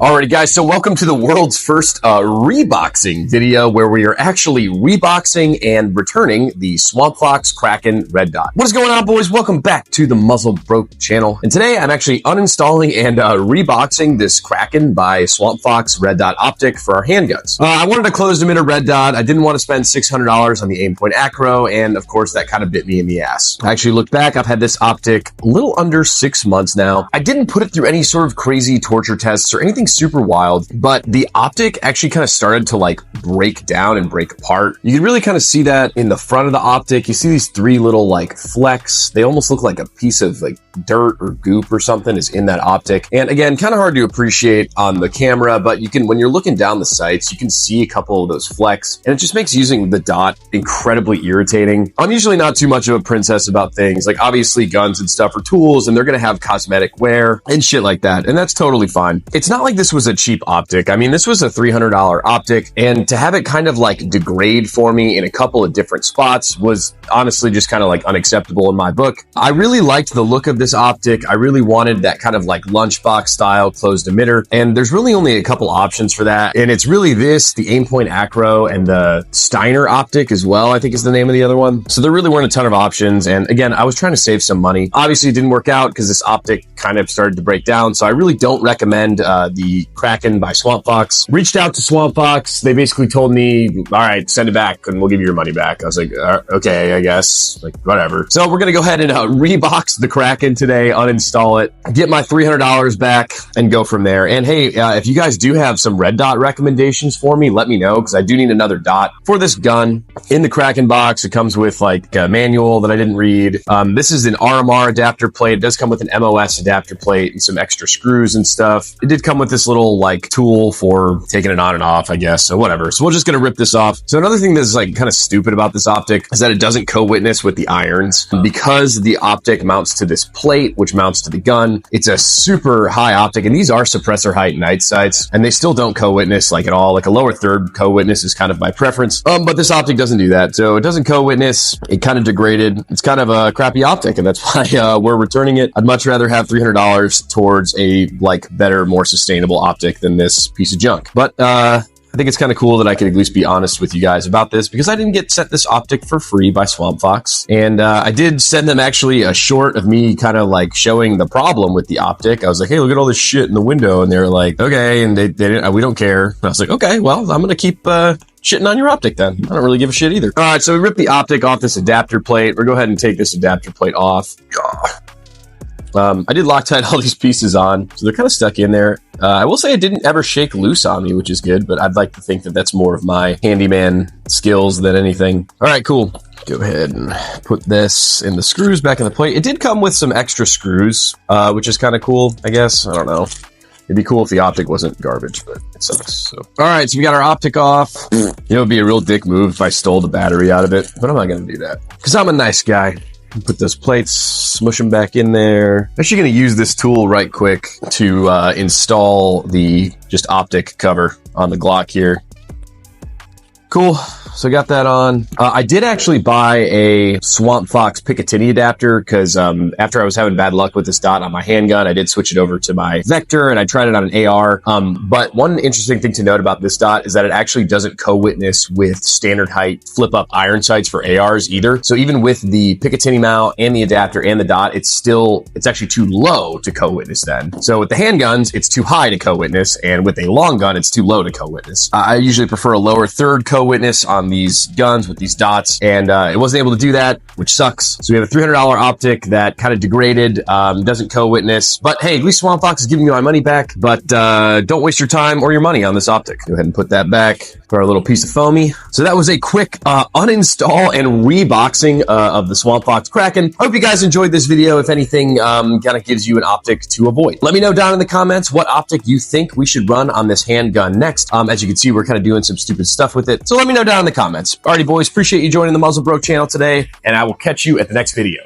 Alrighty guys, so welcome to the world's first reboxing video where we are actually reboxing and returning the Swampfox Kracken red dot. What is going on, boys? Welcome back to the Muzzle Broke channel. And today I'm actually uninstalling and reboxing this Kracken by Swampfox red dot optic for our handguns. I wanted a closed emitter red dot. I didn't want to spend $600 on the Aimpoint Acro, and of course that kind of bit me in the ass. I actually looked back, I've had this optic a little under 6 months now. I didn't put it through any sort of crazy torture tests or anything super wild, but the optic actually kind of started to like break down and break apart. You can really kind of see that in the front of the optic. You see these three little like flecks. They almost look like a piece of like dirt or goop or something is in that optic. And again, kind of hard to appreciate on the camera, but you can, when you're looking down the sights, you can see a couple of those flecks, and it just makes using the dot incredibly irritating. I'm usually not too much of a princess about things. Like obviously guns and stuff are tools and they're going to have cosmetic wear and shit like that. And that's totally fine. It's not like this was a cheap optic. I mean, this was a $300 optic, and to have it kind of like degrade for me in a couple of different spots was honestly just kind of like unacceptable in my book. I really liked the look of this optic. I really wanted that kind of like lunchbox style closed emitter, and there's really only a couple options for that. And it's really this, the Aimpoint Acro, and the Steiner optic as well, I think is the name of the other one. So there really weren't a ton of options. And again, I was trying to save some money. Obviously it didn't work out because this optic kind of started to break down. So I really don't recommend the Kracken by Swampfox. Reached out to Swampfox. They basically told me, all right, send it back and we'll give you your money back. I was like, okay, I guess, like whatever. So we're going to go ahead and rebox the Kracken today, uninstall it, get my $300 back and go from there. And hey, if you guys do have some red dot recommendations for me, let me know, because I do need another dot for this gun. In the Kracken box, it comes with like a manual that I didn't read. This is an RMR adapter plate. It does come with an MOS adapter plate and some extra screws and stuff. It did come with this little like tool for taking it on and off, I guess. So whatever. So we're just going to rip this off. So another thing that's like kind of stupid about this optic is that it doesn't co-witness with the irons. Because the optic mounts to this plate, which mounts to the gun, it's a super high optic, and these are suppressor height night sights, and they still don't co-witness like at all. Like a lower third co-witness is kind of my preference. But this optic doesn't do that. So it doesn't co-witness. It kind of degraded. It's kind of a crappy optic, and that's why we're returning it. I'd much rather have $300 towards a like better, more sustainable optic than this piece of junk. But I think it's kind of cool that I could at least be honest with you guys about this, because I didn't get sent this optic for free by Swampfox. And I did send them actually a short of me kind of like showing the problem with the optic. I was like, hey, look at all this shit in the window. And they're like, okay. And they didn't, we don't care. And I was like, okay, well, I'm going to keep shitting on your optic then. I don't really give a shit either. All right, so we ripped the optic off this adapter plate. We'll go ahead and take this adapter plate off. I did Loctite all these pieces on, so they're kind of stuck in there. I will say it didn't ever shake loose on me, which is good, but I'd like to think that that's more of my handyman skills than anything. All right, cool. Go ahead and put this in the screws back in the plate. It did come with some extra screws, which is kind of cool, I guess. I don't know. It'd be cool if the optic wasn't garbage, but it sucks. So, all right, so we got our optic off. You know, it'd be a real dick move if I stole the battery out of it, but I'm not going to do that because I'm a nice guy. Put those plates, smush them back in there. I'm actually going to use this tool right quick to install the just optic cover on the Glock here. Cool. So I got that on. I did actually buy a Swampfox Picatinny adapter because after I was having bad luck with this dot on my handgun, I did switch it over to my Vector and I tried it on an AR. But one interesting thing to note about this dot is that it actually doesn't co-witness with standard height flip up iron sights for ARs either. So even with the Picatinny mount and the adapter and the dot, it's actually too low to co-witness then. So with the handguns, it's too high to co-witness, and with a long gun, it's too low to co-witness. I usually prefer a lower third co-witness on these guns with these dots, and it wasn't able to do that, which sucks. So we have a $300 optic that kind of degraded, doesn't co-witness, but hey, at least Swampfox is giving me my money back. But don't waste your time or your money on this optic. Go ahead and put that back for our little piece of foamy. So that was a quick uninstall and reboxing of the Swampfox Kracken. I hope you guys enjoyed this video. If anything, kind of gives you an optic to avoid. Let me know down in the comments what optic you think we should run on this handgun next. As you can see, we're kind of doing some stupid stuff with it. So let me know down in the comments. Alrighty, boys, appreciate you joining the Muzzle Broke channel today, and I will catch you at the next video.